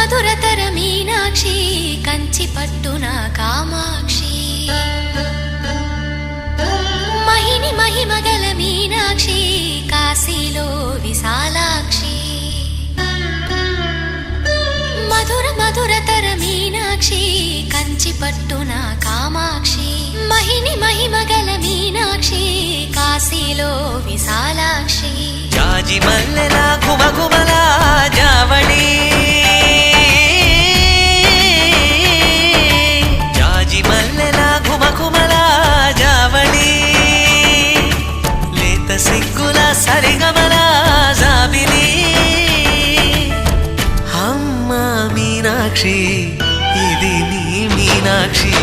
మధురతర మీనాక్షి కంచి పట్టున కామాక్షి మహిని మహిమగల మీనాక్షి కాశీలో విశాలాక్షి మధుర మధురతర మీనాక్షి కంచి పట్టున కామాక్షి మహిని మహిమగల మీనాక్షి కాశీలో విశాలాక్షి జాజి మల్లెల గుమగుమల జావళి జాజి మల్లెల గుమగుమల జావళి లేత సిగ్గుల సరిగమల జాబిలి అమ్మ మీనాక్షి ఇది నీ మీనాక్షి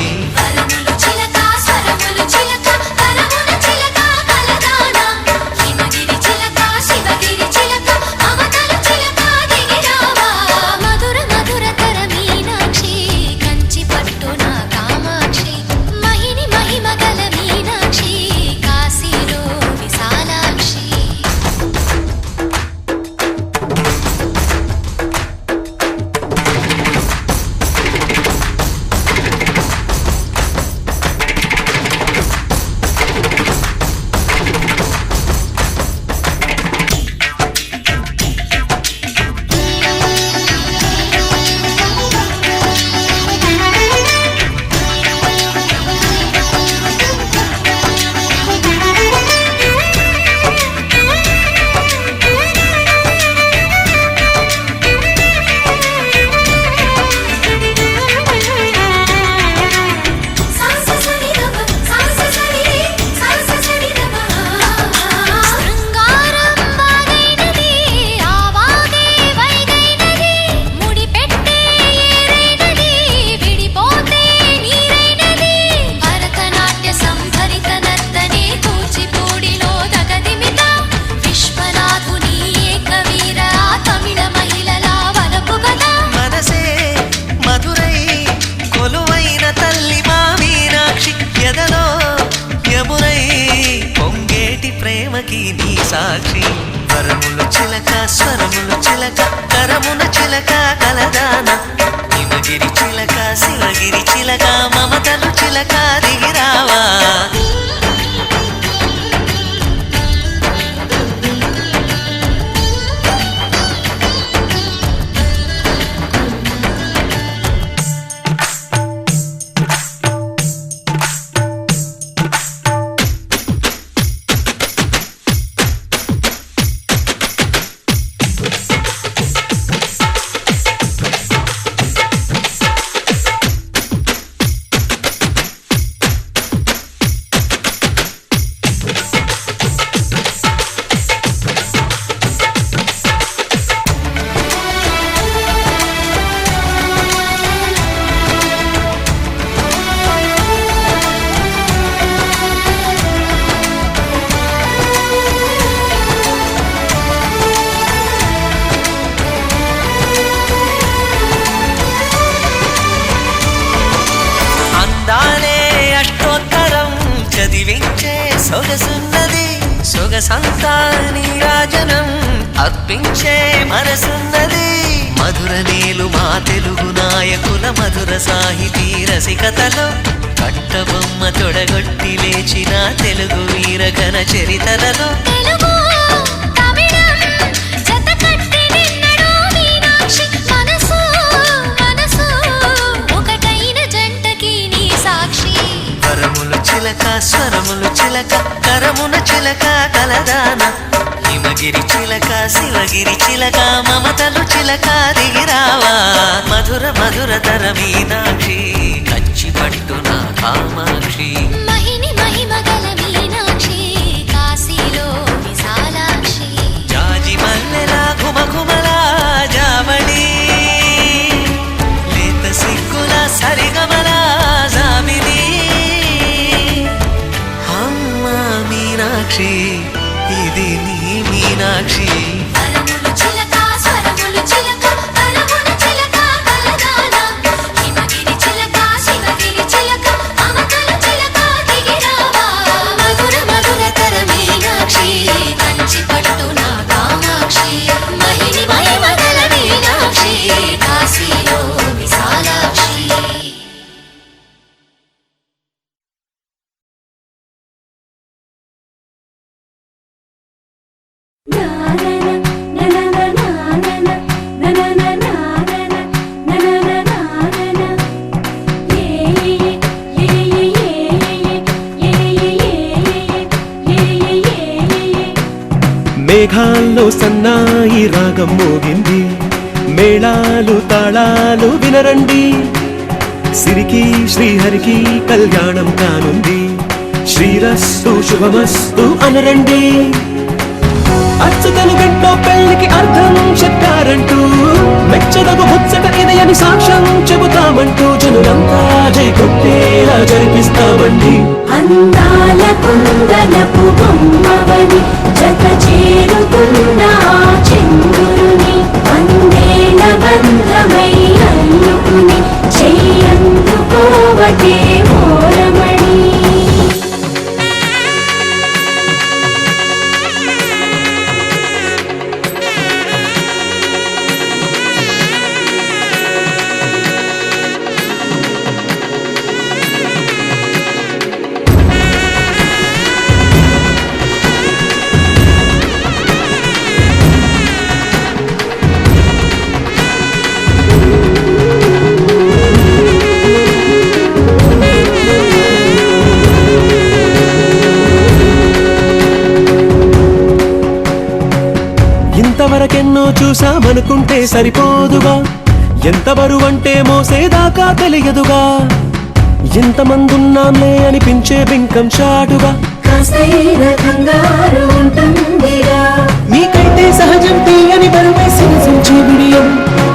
సాక్షి వరములు చిలక స్వరములు చిలక కరమున చిలక కలదాన హిమగిరి చిలక శివగిరి చిలక మమతలు చిలక దిగిరావా చదివించే సొగసున్నది సొగసంతా నీరాజనం అర్పించే మనసున్నది మధుర నీలు మా తెలుగు నాయకుల మధుర సాహితీ రసికతలో కట్టబొమ్మ తొడగొట్టి లేచిన తెలుగు వీరగణ చరితలలో చిలక స్వరములు చిలక కరమున చిలక కలదాన హిమగిరి చిలక శివగిరి చిలక మమతలు చిలక దిగిరావా మధుర మధురతర మీనాక్షి కంచి పట్టున కామాక్షి మహిని మహిమగల మీనాక్షి కాశీలో విశాలాక్షి జాజి మల్లెల గుమగుమల జావళి లేత సిగ్గుల సరిగమల జాబిలి మీనాక్షి ఇది నీ మీనాక్షి వరములు చిలక స్వరములు చిలక కరమున చిలక కలదాన హిమగిరి చిలక శివగిరి చిలక మమతలు చిలక దిగిరావా మధుర మధురతర మీనాక్షి కంచి పట్టున కామాక్షి మహిని మహిమగల మీనాక్షి కాశీ మేఘాల్లో సన్నాయి రాగం మోగింది, మేళాలు తాళాలు వినరండి. సిరికి శ్రీహరికి కళ్యాణం కానుంది, శ్రీరస్తు శుభమస్తు అనరండి. అచ్చుతను గంటో పెళ్లికి అర్థం చెప్పారంటూ, మెచ్చదగు ముచ్చట ఇది అని సాక్ష్యం చెబుతామంటూ, జనులంతా జై కొట్టేలా జరిపిస్తామండి. అందాల కుందనపు బొమ్మవని జత చేరుతున్న చంద్రుని, వందేల బంధమై అల్లుకుని చెయ్యందుకోవటే మోరమణి. ఇంతవరకెన్నో చూసామనుకుంటే సరిపోదుగా, ఎంత బరువంటే మోసేదాకా తెలియదుగా. ఎంతమందున్నాంలే అనిపించే బింకం చాటుగా, కాస్తైన కంగారు ఉంటుందిరా. నీకైతే సహజం తీయని బరువే సిరిసించే బిడియం,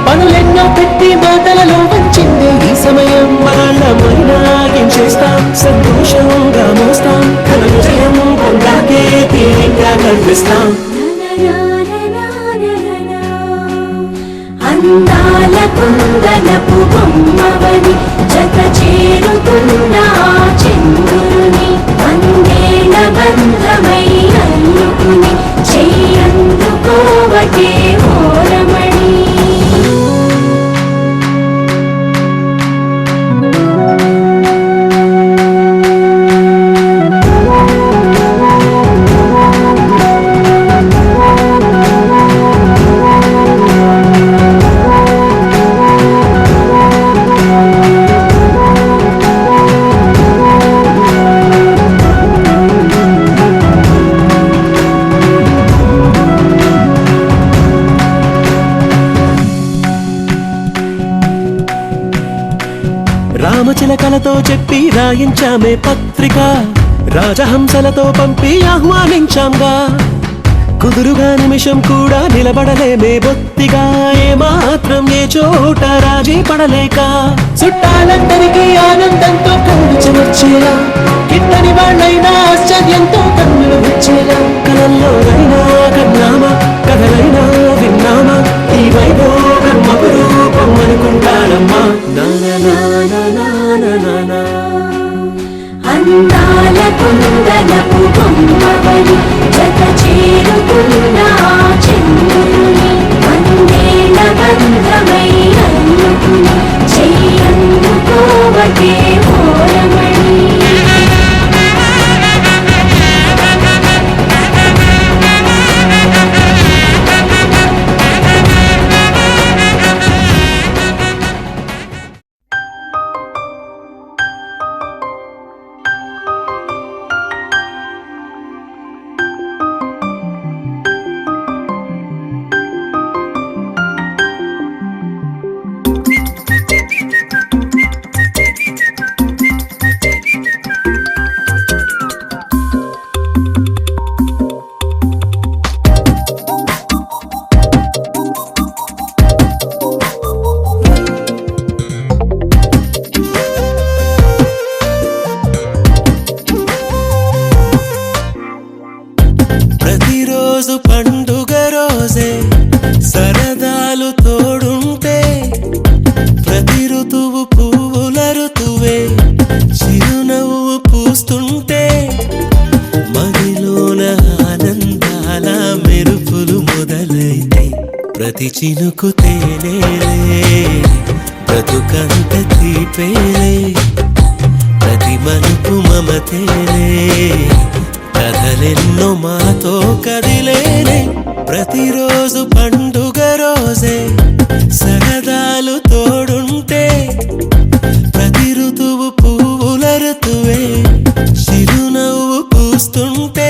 పనులెన్నో పెట్టి మాటలలో వచ్చిందే ఈ సమయం. మనమైనా ఏం చేస్తాం, సంతోషంగా మోస్తాం, ఘన విజయం పొందాకే తీరిగ్గా కనిపిస్తాం. అందాల కుందనపు బొమ్మవని జత చేరుతున్న చంద్రుని, వందేల బంధమై అల్లుకుని చెయ్యందుకోవటే మోరమణి. రామచిలకలతో చెప్పి రాయించామే పత్రిక, రాజహంసలతో పంపి ఆహ్వానించాంగా. కుదురుగా నిమిషం కూడా నిలబడలేమే బొత్తిగా, ఏమాత్రం ఏ చోట రాజీ పడలేక. చుట్టాలందరికీ ఆనందంతో కళ్ళు చెమర్చేలా, గిట్టని వాళ్ళైనా ఆశ్చర్యంతో కన్నులు వచ్చేలా. కలల్లోనైనా కన్నామా, కథలైనా విన్నామా, ఈ వైభోగం అపురూపం అనుకుంటానమ్మా. అందాల కుందనపు బొమ్మవని జత చేరుతున్న చంద్రుని, వందేల బంధమై అల్లుకుని చెయ్యందుకోవటే మోరమణి. ప్రతిరోజు పండుగ రోజే సరదాలు తోడుంటే, ప్రతి ఋతువు పువ్వుల ఋతువే చిరునవ్వు పూస్తుంటే, మదిలోన ఆనందాల మెరుపులు మొదలైతే, ప్రతి చినుకు తేనేలే బ్రతుకంత తీపేలే, ప్రతి మలుపు మమతేలే కథలెన్నో మాతో కదిలేనే ప్రతిరోజు పండుగ రోజే సరదాలు తోడుంటే ప్రతి ఋతువు పువ్వుల ఋతువే చిరునవ్వు పూస్తుంటే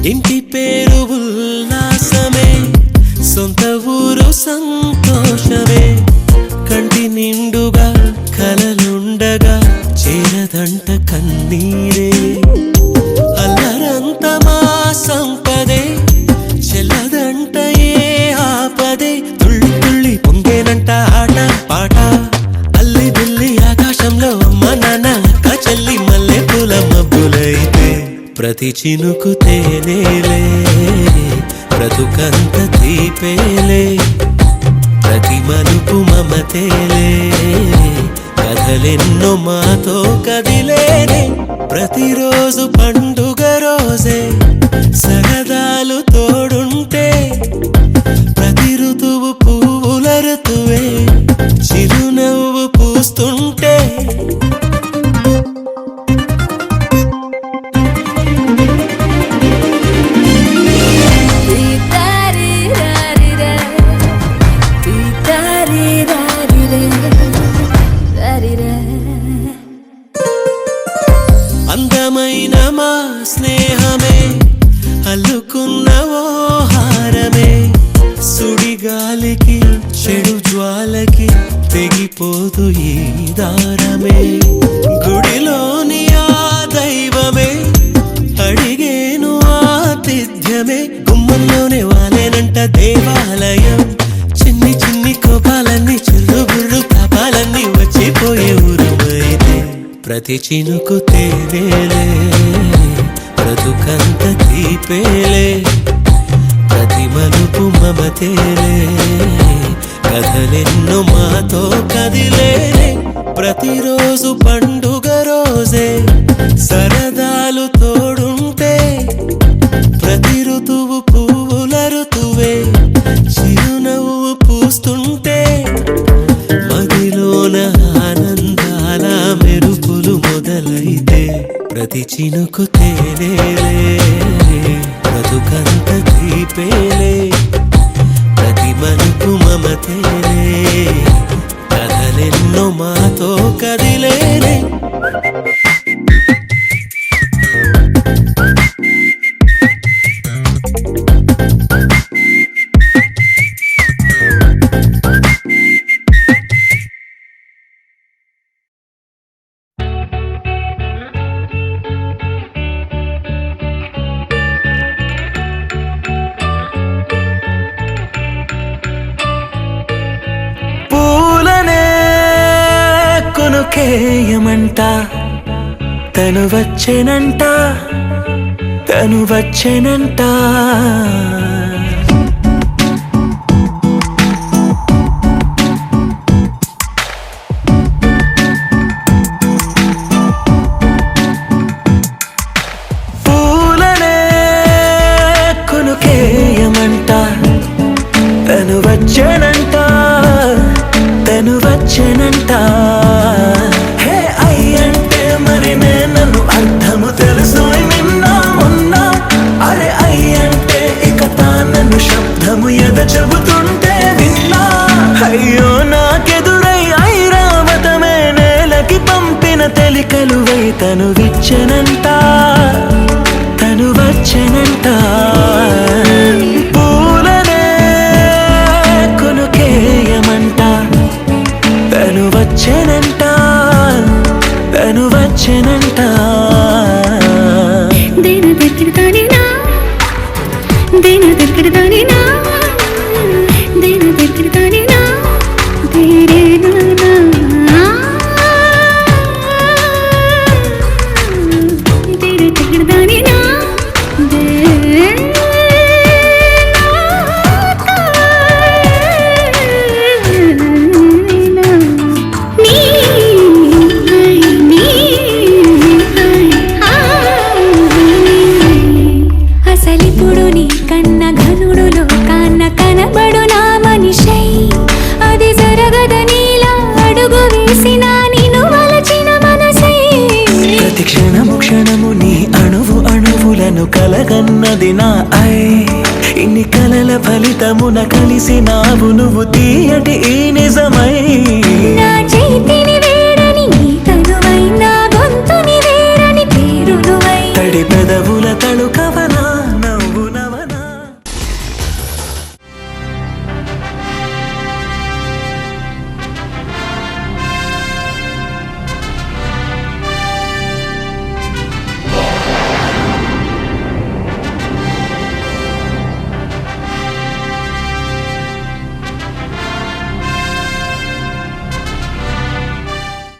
ఇంటి పేరు ఉల్లాసమే సొంత ఊరు సంతోషమే కంటి నిండుగా కలలుండగా చేరదంట కన్నీరే అల్లరంత మా సంపదే చెల్లదంట ఏ ఆపదే తుళ్ళి తుళ్ళి పొంగేనంట ఆట పాట అల్లి బిల్లి ఆకాశంలో అమ్మ నాన్న అక్క చెల్లి మల్లె పూల మబ్బులైతే ప్రతి చినుకు తేనేలే బ్రతుకంత తీపేలే ప్రతి మలుపు మమతేలే కథలెన్నో మాతో కదిలేనే ప్రతిరోజు పండుగ రోజే సరదాలు తోడుంటే ప్రతి ఋతువు పువ్వుల ఋతువే చిరునవ్వు పూస్తుంటే అందమైన మా స్నేహమే అల్లుకున్న ఓ హారమే సుడిగాలికి చెడు జ్వాలకి తెగిపోదు ఈ దారమే గుడిలోని ఆ దైవమే అడిగేను ఆతిథ్యమే గుమ్మంలోనే వాలేనంట దేవాలయం చిన్ని చిన్ని కోపాలన్నీ చిల్లు బుర్రు పాపాలన్నీ వచ్చిపోయే ఊరుమైతే ప్రతి చినుకు తేనేలే బ్రతుకంత తీపేలే ప్రతి మలుపు మమతేలే కథలెన్నో మాతో కదిలేనే ప్రతిరోజు పండుగ రోజే సరదాలు తోడుంటే ప్రతి ఋతువు పువ్వుల ఋతువే చిరునవ్వు పూస్తుంటే మదిలోన ఆనందాల మెరుపులు మొదలైతే ప్రతి చినుకు తేనేలే బ్రతుకంత తీపేలే ప్రతి మలుపు మమతేలే కథలెన్నో మాతో కదిలేనే కొనుకేయమంట తను వచ్చేనంట తను వచ్చేనంట పూలనే కొనుకేయమంట తను వచ్చేనంట తను వచ్చేనంట హే అయ్యంటే మరి నన్ను అర్థము తెలుసు నిన్న మొన్న అరే అయ్యంటే ఇక తానను శబ్దము ఎద చెబుతుంటే విన్నా అయ్యో నాకెదురై ఐరావతమే నేలకి పంపిన తెలికలువై తను విచ్చెనంట తను వచ్చెనంట పూలనే కొనుకేయమంట తను వచ్చెనంట తను వచ్చెనంట దేన దగ్గరదానినా దేన దగ్గరదానినా దేన దగ్గరదానినా దేరేనా దేన దగ్గరదానినా నీ కలగన్నది నా ఐ ఇన్ని కలల ఫలితమున కలిసినావు నువ్వు తీయటి ఈ నిజమై